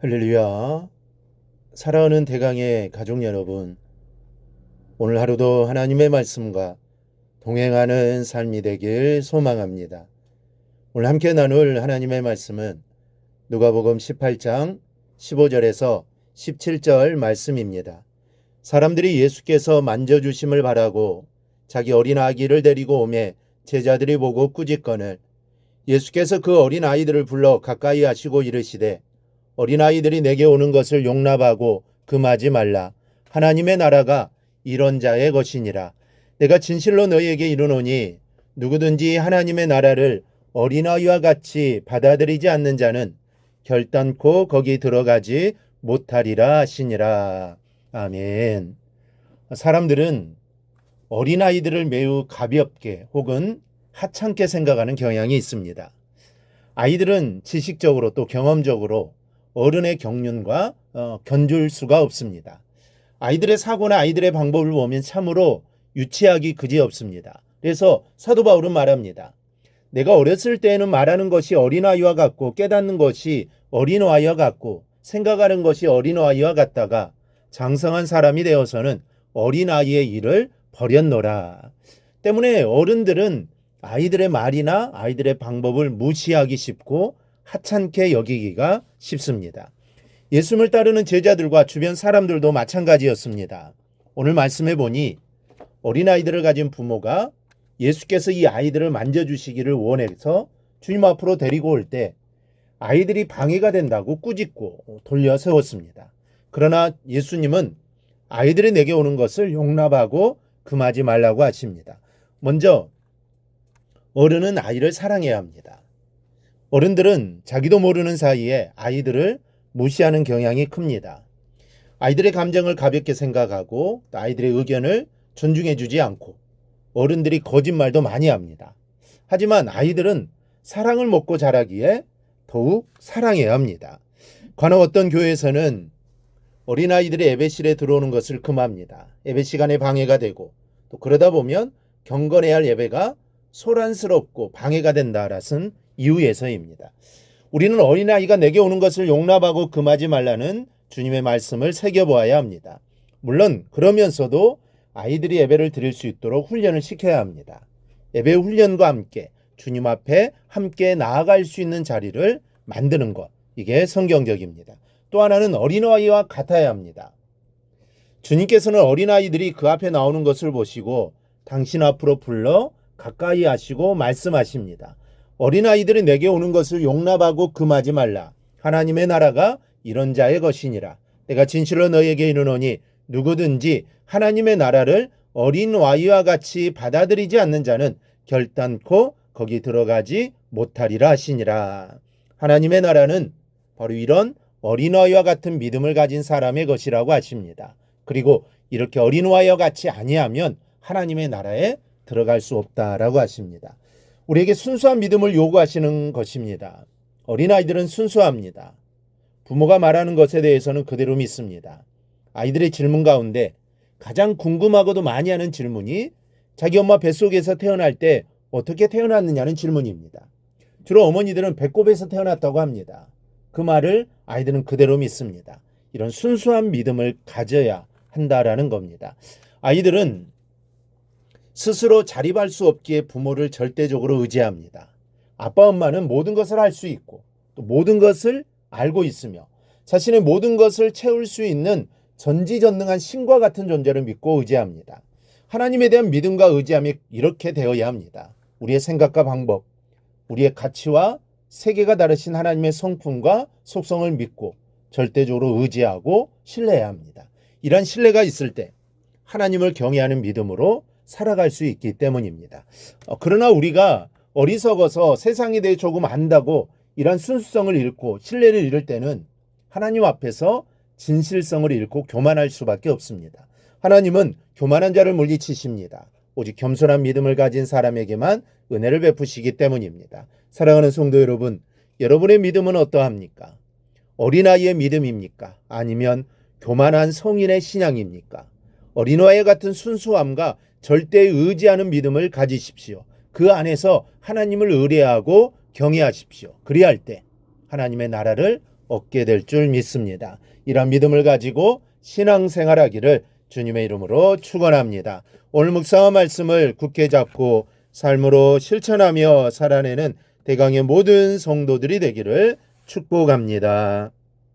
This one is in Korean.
할렐루야. 사랑하는 대강의 가족 여러분, 오늘 하루도 하나님의 말씀과 동행하는 삶이 되길 소망합니다. 오늘 함께 나눌 하나님의 말씀은 누가복음 18장 15절에서 17절 말씀입니다. 사람들이 예수께서 만져주심을 바라고 자기 어린 아기를 데리고 오매 제자들이 보고 꾸짖거늘 예수께서 그 어린 아이들을 불러 가까이 하시고 이르시되 어린아이들이 내게 오는 것을 용납하고 금하지 말라. 하나님의 나라가 이런 자의 것이니라. 내가 진실로 너희에게 이르노니 누구든지 하나님의 나라를 어린아이와 같이 받아들이지 않는 자는 결단코 거기 들어가지 못하리라 하시니라. 아멘. 사람들은 어린아이들을 매우 가볍게 혹은 하찮게 생각하는 경향이 있습니다. 아이들은 지식적으로 또 경험적으로 어른의 경륜과 견줄 수가 없습니다. 아이들의 사고나 아이들의 방법을 보면 참으로 유치하기 그지없습니다. 그래서 사도 바울은 말합니다. 내가 어렸을 때에는 말하는 것이 어린아이와 같고 깨닫는 것이 어린아이와 같고 생각하는 것이 어린아이와 같다가 장성한 사람이 되어서는 어린아이의 일을 버렸노라. 때문에 어른들은 아이들의 말이나 아이들의 방법을 무시하기 쉽고 하찮게 여기기가 쉽습니다. 예수님을 따르는 제자들과 주변 사람들도 마찬가지였습니다. 오늘 말씀해 보니 어린아이들을 가진 부모가 예수께서 이 아이들을 만져주시기를 원해서 주님 앞으로 데리고 올 때 아이들이 방해가 된다고 꾸짖고 돌려 세웠습니다. 그러나 예수님은 아이들이 내게 오는 것을 용납하고 금하지 말라고 하십니다. 먼저 어른은 아이를 사랑해야 합니다. 어른들은 자기도 모르는 사이에 아이들을 무시하는 경향이 큽니다. 아이들의 감정을 가볍게 생각하고 아이들의 의견을 존중해주지 않고 어른들이 거짓말도 많이 합니다. 하지만 아이들은 사랑을 먹고 자라기에 더욱 사랑해야 합니다. 간혹 어떤 교회에서는 어린아이들이 예배실에 들어오는 것을 금합니다. 예배 시간에 방해가 되고 또 그러다 보면 경건해야 할 예배가 소란스럽고 방해가 된다라는 이유에서입니다. 우리는 어린아이가 내게 오는 것을 용납하고 금하지 말라는 주님의 말씀을 새겨보아야 합니다. 물론 그러면서도 아이들이 예배를 드릴 수 있도록 훈련을 시켜야 합니다. 예배 훈련과 함께 주님 앞에 함께 나아갈 수 있는 자리를 만드는 것, 이게 성경적입니다. 또 하나는 어린아이와 같아야 합니다. 주님께서는 어린아이들이 그 앞에 나오는 것을 보시고 당신 앞으로 불러 가까이 하시고 말씀하십니다. 어린아이들이 내게 오는 것을 용납하고 금하지 말라. 하나님의 나라가 이런 자의 것이니라. 내가 진실로 너희에게 이르노니 누구든지 하나님의 나라를 어린 아이와 같이 받아들이지 않는 자는 결단코 거기 들어가지 못하리라 하시니라. 하나님의 나라는 바로 이런 어린아이와 같은 믿음을 가진 사람의 것이라고 하십니다. 그리고 이렇게 어린아이와 같이 아니하면 하나님의 나라에 들어갈 수 없다라고 하십니다. 우리에게 순수한 믿음을 요구하시는 것입니다. 어린아이들은 순수합니다. 부모가 말하는 것에 대해서는 그대로 믿습니다. 아이들의 질문 가운데 가장 궁금하고도 많이 하는 질문이 자기 엄마 뱃속에서 태어날 때 어떻게 태어났느냐는 질문입니다. 주로 어머니들은 배꼽에서 태어났다고 합니다. 그 말을 아이들은 그대로 믿습니다. 이런 순수한 믿음을 가져야 한다라는 겁니다. 아이들은 스스로 자립할 수 없기에 부모를 절대적으로 의지합니다. 아빠 엄마는 모든 것을 할 수 있고 또 모든 것을 알고 있으며 자신의 모든 것을 채울 수 있는 전지전능한 신과 같은 존재를 믿고 의지합니다. 하나님에 대한 믿음과 의지함이 이렇게 되어야 합니다. 우리의 생각과 방법, 우리의 가치와 세계가 다르신 하나님의 성품과 속성을 믿고 절대적으로 의지하고 신뢰해야 합니다. 이런 신뢰가 있을 때 하나님을 경외하는 믿음으로 살아갈 수 있기 때문입니다. 그러나 우리가 어리석어서 세상에 대해 조금 안다고 이런 순수성을 잃고 신뢰를 잃을 때는 하나님 앞에서 진실성을 잃고 교만할 수밖에 없습니다. 하나님은 교만한 자를 물리치십니다. 오직 겸손한 믿음을 가진 사람에게만 은혜를 베푸시기 때문입니다. 사랑하는 성도 여러분, 여러분의 믿음은 어떠합니까? 어린아이의 믿음입니까? 아니면 교만한 성인의 신앙입니까? 어린아이 같은 순수함과 절대 의지하는 믿음을 가지십시오. 그 안에서 하나님을 의뢰하고 경외하십시오. 그리할 때 하나님의 나라를 얻게 될 줄 믿습니다. 이런 믿음을 가지고 신앙생활하기를 주님의 이름으로 축원합니다. 오늘 묵상한 말씀을 굳게 잡고 삶으로 실천하며 살아내는 대강의 모든 성도들이 되기를 축복합니다.